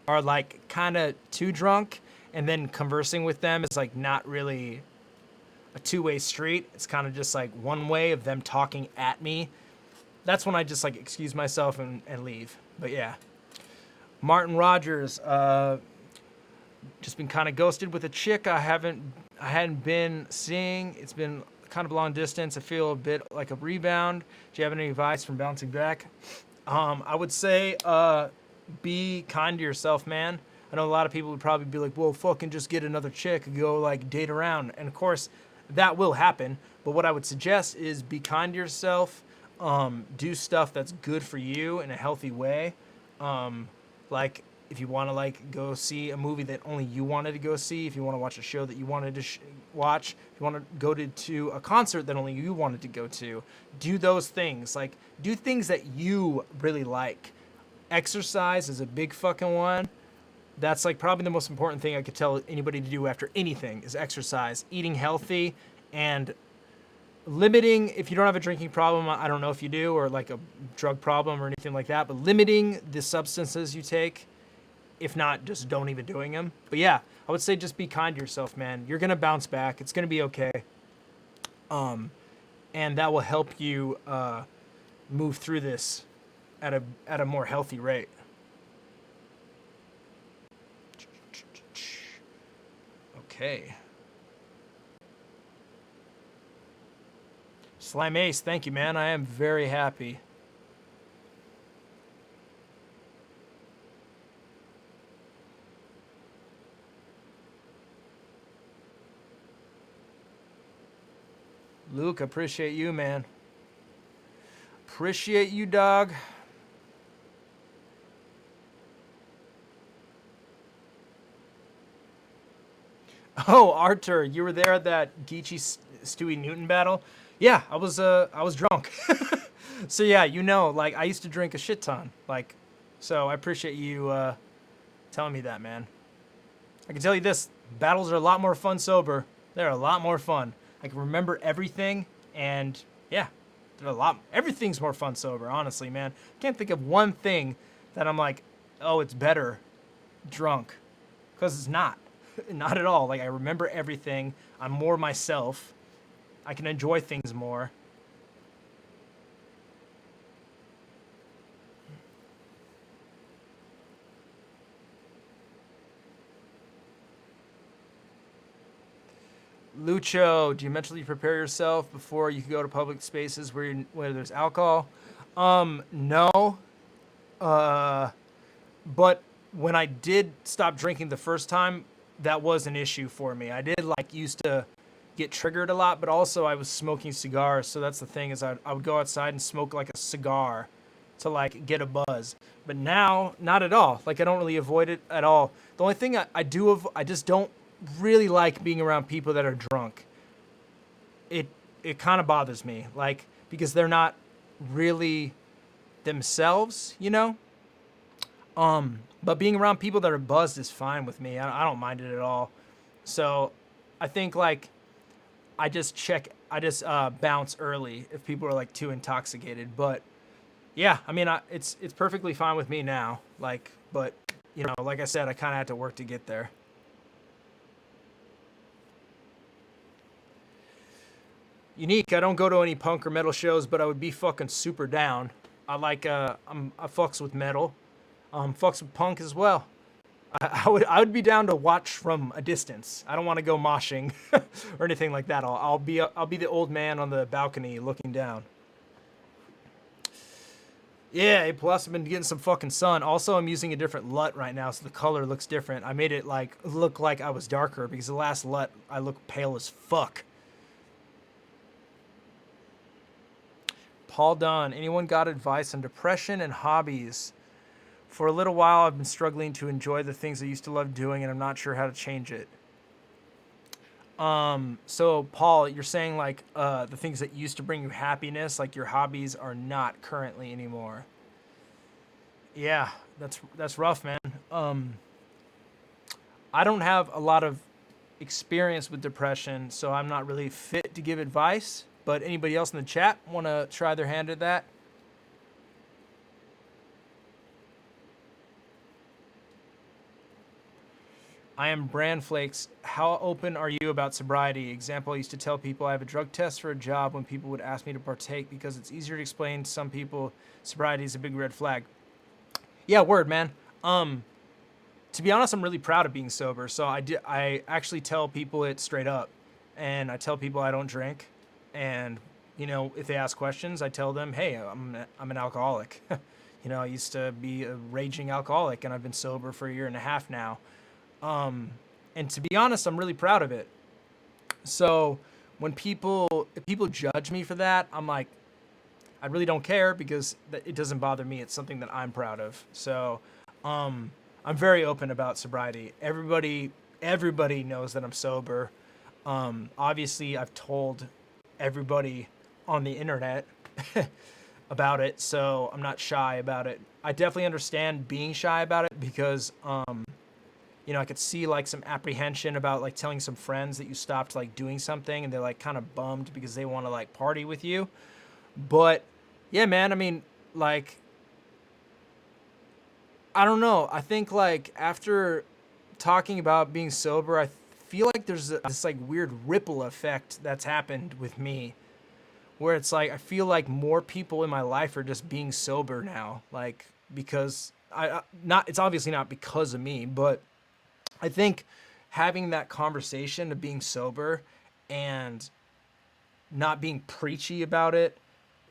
are kind of too drunk, and then conversing with them is not really a two-way street. It's kind of just one way of them talking at me. That's when I just excuse myself and leave. But yeah, Martin Rogers, just been kind of ghosted with a chick I hadn't been seeing. It's been kind of long distance. I feel a bit like a rebound. Do you have any advice from bouncing back? I would say be kind to yourself, man. I know a lot of people would probably be like, well, fucking just get another chick and go date around. And of course that will happen. But what I would suggest is be kind to yourself. Do stuff that's good for you in a healthy way. Like if you want to like go see a movie that only you wanted to go see, if you want to watch a show that you wanted to watch, if you want to go to a concert that only you wanted to go to, do those things. Like do things that you really like. Exercise is a big fucking one. That's like probably the most important thing I could tell anybody to do after anything is exercise, eating healthy, and limiting. If you don't have a drinking problem, I don't know if you do, or like a drug problem or anything like that, but limiting the substances you take. If not, just don't even doing them. But yeah, I would say just be kind to yourself, man. You're gonna bounce back. It's gonna be okay. And that will help you move through this at a more healthy rate. Okay. Slime Ace, thank you, man. I am very happy. Luke, appreciate you, man. Appreciate you, dog. Oh, Arthur, you were there at that Geechee Stewie Newton battle? Yeah, I was drunk. So yeah, you know, like I used to drink a shit ton. Like, so I appreciate you telling me that, man. I can tell you this, battles are a lot more fun sober. They're a lot more fun. I can remember everything, and yeah, everything's more fun sober, honestly, man. I can't think of one thing that I'm like, oh, it's better drunk. Because it's not. Not at all. Like, I remember everything. I'm more myself. I can enjoy things more. Lucho, do you mentally prepare yourself before you can go to public spaces where there's alcohol? No. But when I did stop drinking the first time, that was an issue for me. I did like used to get triggered a lot, but also I was smoking cigars. So that's the thing is I would go outside and smoke like a cigar to like get a buzz. But now, not at all. Like I don't really avoid it at all. The only thing I just don't really like being around people that are drunk. It kind of bothers me, like because they're not really themselves, you know. But being around people that are buzzed is fine with me. I don't mind it at all. So, I think like I just bounce early if people are like too intoxicated. But yeah, I mean, it's perfectly fine with me now. Like, but you know, like I said, I kind of had to work to get there. Unique. I don't go to any punk or metal shows, but I would be fucking super down. I fucks with metal. Fucks with punk as well. I would be down to watch from a distance. I don't want to go moshing or anything like that. I'll be the old man on the balcony looking down. Yeah, A plus. I've been getting some fucking sun. Also, I'm using a different LUT right now, so the color looks different. I made it like look like I was darker because the last LUT I look pale as fuck. Paul Dunn. Anyone got advice on depression and hobbies? For a little while, I've been struggling to enjoy the things I used to love doing, and I'm not sure how to change it. So Paul, you're saying like the things that used to bring you happiness, like your hobbies, are not currently anymore. Yeah, that's rough, man. I don't have a lot of experience with depression, so I'm not really fit to give advice. But anybody else in the chat want to try their hand at that? I am Brand Flakes. How open are you about sobriety? Example, I used to tell people I have a drug test for a job when people would ask me to partake because it's easier to explain to some people sobriety is a big red flag. Yeah, word, man. To be honest, I'm really proud of being sober. So I actually tell people it straight up. And I tell people I don't drink. And, you know, if they ask questions, I tell them, hey, I'm an alcoholic. You know, I used to be a raging alcoholic and I've been sober for a year and a half now. And to be honest, I'm really proud of it. So if people judge me for that, I'm like, I really don't care because it doesn't bother me. It's something that I'm proud of. So I'm very open about sobriety. Everybody knows that I'm sober. Obviously, I've told everybody on the internet about it, so I'm not shy about it. I definitely understand being shy about it because, I could see like some apprehension about like telling some friends that you stopped like doing something and they're like kind of bummed because they want to like party with you. But yeah, man, I mean, like, I don't know. I think like after talking about being sober, I feel like there's this like weird ripple effect that's happened with me where it's like I feel like more people in my life are just being sober now, like because not it's obviously not because of me, but I think having that conversation of being sober and not being preachy about it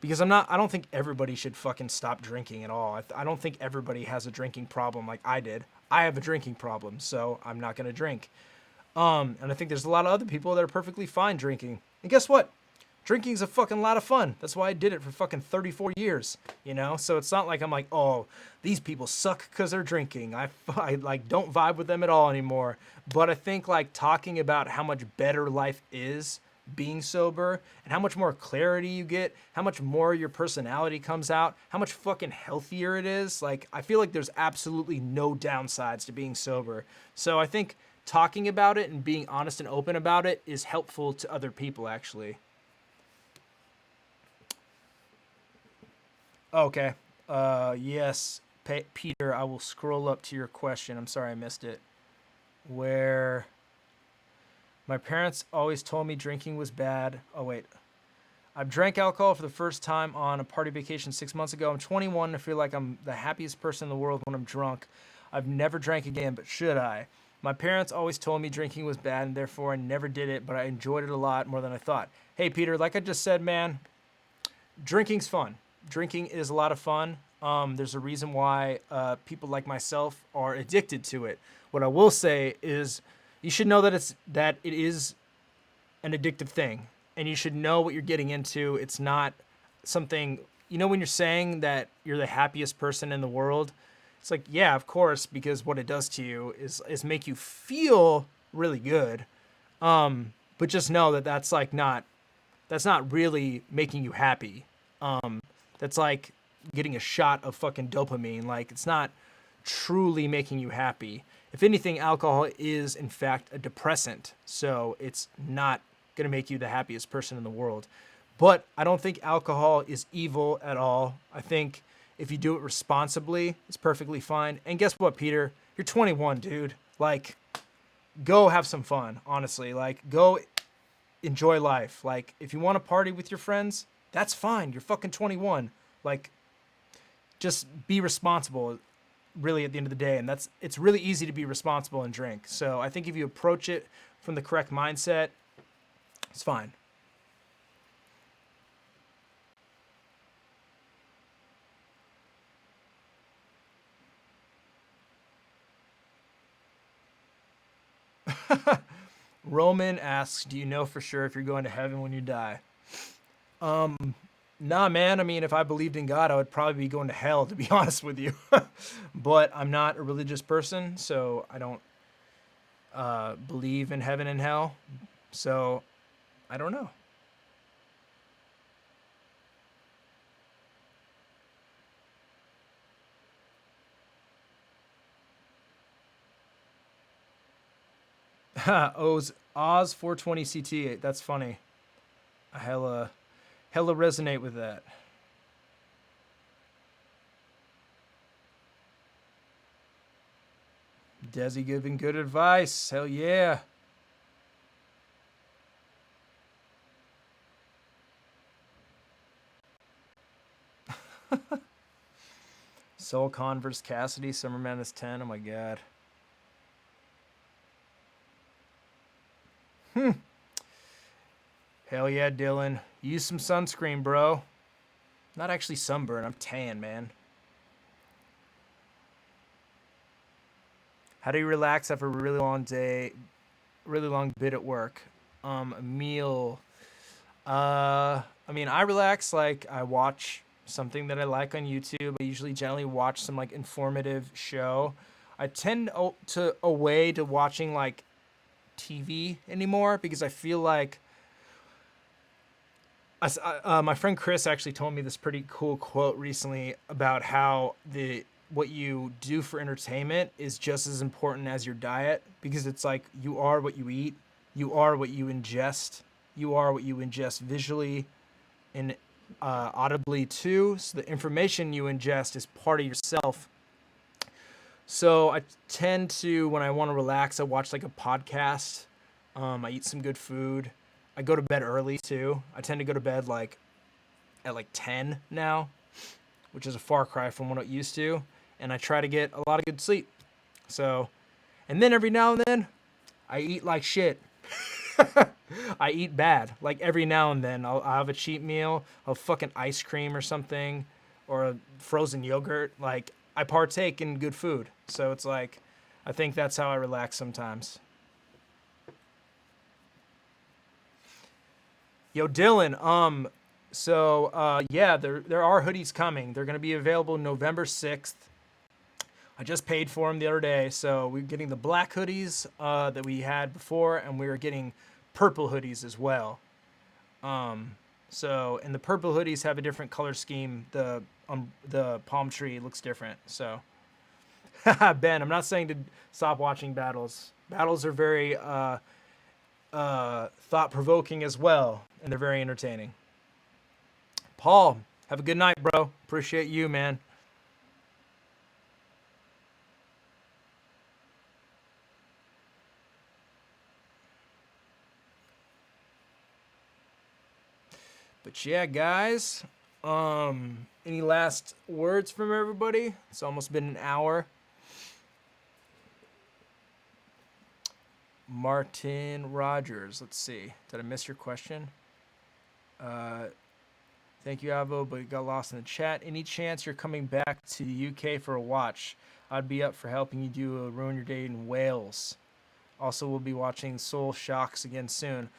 because I don't think everybody should fucking stop drinking at all. I don't think everybody has a drinking problem like I did. I have a drinking problem, so I'm not going to drink. And I think there's a lot of other people that are perfectly fine drinking. And guess what? Drinking's a fucking lot of fun. That's why I did it for fucking 34 years, you know? So it's not like I'm like, oh, these people suck because they're drinking. I like don't vibe with them at all anymore. But I think like talking about how much better life is being sober and how much more clarity you get, how much more your personality comes out, how much fucking healthier it is. Like, I feel like there's absolutely no downsides to being sober. So I think talking about it and being honest and open about it is helpful to other people, actually. Okay. Yes, Peter, I will scroll up to your question. I'm sorry I missed it. Where my parents always told me drinking was bad. Oh, wait. I've drank alcohol for the first time on a party vacation 6 months ago. I'm 21 and I feel like I'm the happiest person in the world when I'm drunk. I've never drank again, but should I? My parents always told me drinking was bad and therefore I never did it, but I enjoyed it a lot more than I thought. Hey, Peter, like I just said, man, drinking's fun. Drinking is a lot of fun. There's a reason why people like myself are addicted to it. What I will say is you should know that it is an addictive thing and you should know what you're getting into. It's not something, when you're saying that you're the happiest person in the world, it's like, yeah, of course, because what it does to you is make you feel really good. But just know that that's not really making you happy. That's like getting a shot of fucking dopamine. Like, it's not truly making you happy. If anything, alcohol is in fact a depressant, so it's not going to make you the happiest person in the world. But I don't think alcohol is evil at all. I think if you do it responsibly, it's perfectly fine. And guess what, Peter? You're 21, dude. Like, go have some fun, honestly. Like, go enjoy life. Like, if you want to party with your friends, that's fine. You're fucking 21. Like, just be responsible, really, at the end of the day. And it's really easy to be responsible and drink. So I think if you approach it from the correct mindset, it's fine. Roman asks, do you know for sure if you're going to heaven when you die? Nah, man. I mean, if I believed in God, I would probably be going to hell, to be honest with you. But I'm not a religious person, so I don't believe in heaven and hell. So I don't know. Oz 420 CT. That's funny. I hella resonate with that. Desi giving good advice. Hell yeah. Soul Converse Cassidy, Summerman is 10. Oh my god. Hell yeah, Dylan. Use some sunscreen, bro. Not actually sunburn. I'm tan, man. How do you relax after a really long day, really long bit at work? A meal. I mean, I relax like I watch something that I like on YouTube. I usually generally watch some like informative show. I tend to away to watching like TV anymore because I feel like my friend Chris actually told me this pretty cool quote recently about how the what you do for entertainment is just as important as your diet because it's like you are what you eat, you are what you ingest, you are what you ingest visually and audibly too. So the information you ingest is part of yourself. So I tend to, when I want to relax, I watch like a podcast. I eat some good food. I go to bed early too. I tend to go to bed like at like 10 now, which is a far cry from what it used to. And I try to get a lot of good sleep. So, and then every now and then, I eat like shit. I eat bad. Like every now and then, I'll have a cheat meal, a fucking ice cream or something, or a frozen yogurt. Like I partake in good food. So it's like, I think that's how I relax sometimes. Yo, Dylan, yeah, there are hoodies coming. They're gonna be available November 6th. I just paid for them the other day, so we're getting the black hoodies that we had before, and we're getting purple hoodies as well. And the purple hoodies have a different color scheme. The palm tree looks different. So, Ben, I'm not saying to stop watching battles. Battles are very thought provoking as well, and they're very entertaining. Paul, have a good night, bro. Appreciate you, man. But yeah, guys, any last words from everybody? It's almost been an hour. Martin Rogers, let's see. Did I miss your question? Thank you, Avo, but you got lost in the chat. Any chance you're coming back to the UK for a watch? I'd be up for helping you do a Ruin Your Day in Wales. Also, we'll be watching Soul Shocks again soon.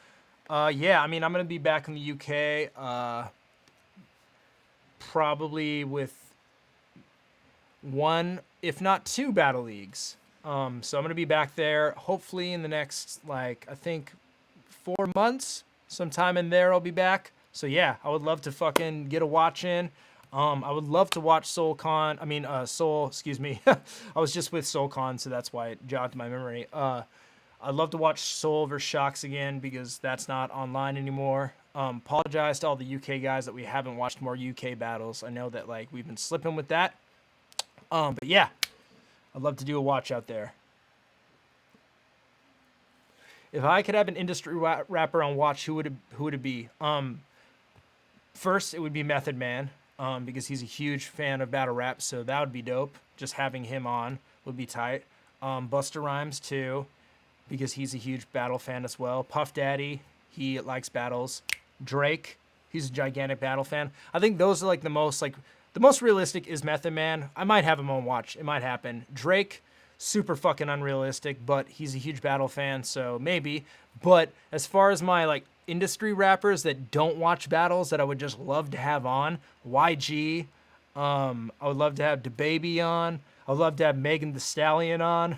Yeah, I mean, I'm going to be back in the UK probably with one, if not two battle leagues. So I'm going to be back there hopefully in the next, like, I think 4 months. Sometime in there I'll be back. So yeah, I would love to fucking get a watch in. I would love to watch Soul, excuse me. I was just with SoulCon, so that's why it jogged my memory. I'd love to watch Soul vs. Shocks again because that's not online anymore. Apologize to all the UK guys that we haven't watched more UK battles. I know that like we've been slipping with that. But yeah, I'd love to do a watch out there. If I could have an industry rapper on watch, who would it be? First, it would be Method Man, because he's a huge fan of battle rap, so that would be dope. Just having him on would be tight. Busta Rhymes too, because he's a huge battle fan as well. Puff Daddy, he likes battles. Drake, he's a gigantic battle fan. I think those are like the most realistic is Method Man. I might have him on watch. It might happen. Drake, super fucking unrealistic, but he's a huge battle fan, so maybe. But as far as my like industry rappers that don't watch battles that I would just love to have on, YG, I would love to have DaBaby on. I would love to have Megan Thee Stallion on.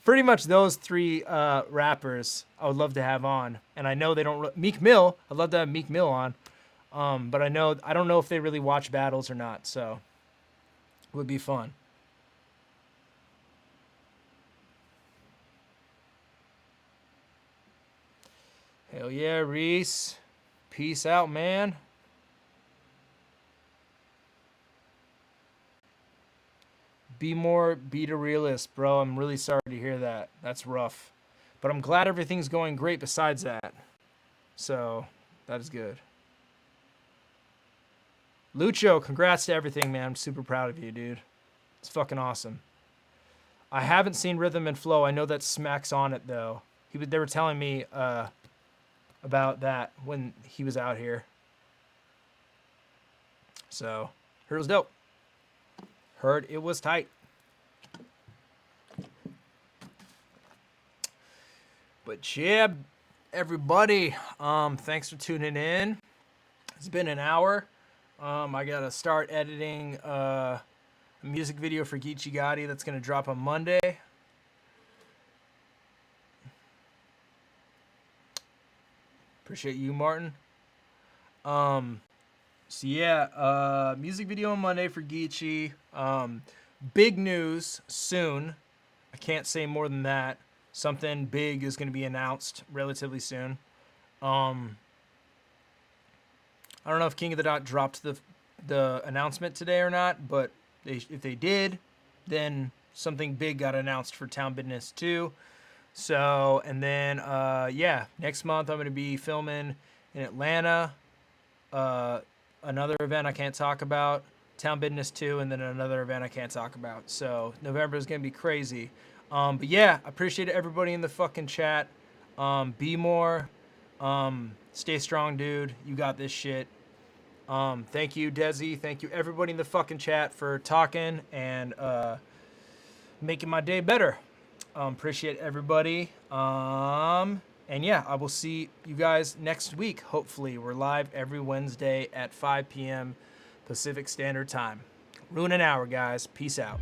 Pretty much those three rappers I would love to have on. And I know they don't... Meek Mill, I'd love to have Meek Mill on. But I don't know if they really watch battles or not, so it would be fun. Hell yeah, Reese. Peace out, man. Be a realist, bro. I'm really sorry to hear that. That's rough. But I'm glad everything's going great besides that. So, that is good. Lucho, congrats to everything, man. I'm super proud of you, dude. It's fucking awesome. I haven't seen Rhythm and Flow. I know that Smack's on it, though. They were telling me about that when he was out here. So, heard it was dope. Heard it was tight. But yeah, everybody. Thanks for tuning in. It's been an hour. I gotta start editing a music video for Geechee Gotti that's gonna drop on Monday. Appreciate you, Martin. So yeah, music video on Monday for Geechee. Big news soon. I can't say more than that. Something big is going to be announced relatively soon. I don't know if King of the Dot dropped the announcement today or not, but if they did, then something big got announced for Town Business 2. So, and then, yeah, next month I'm going to be filming in Atlanta. Another event I can't talk about, Town Business 2, and then another event I can't talk about. So November is going to be crazy. But yeah, I appreciate everybody in the fucking chat. Be more. Stay strong, dude. You got this shit. Thank you, Desi. Thank you, everybody in the fucking chat for talking and making my day better. Appreciate everybody. And yeah, I will see you guys next week. Hopefully, we're live every Wednesday at 5 p.m. Pacific Standard Time. Ruin an hour, guys. Peace out.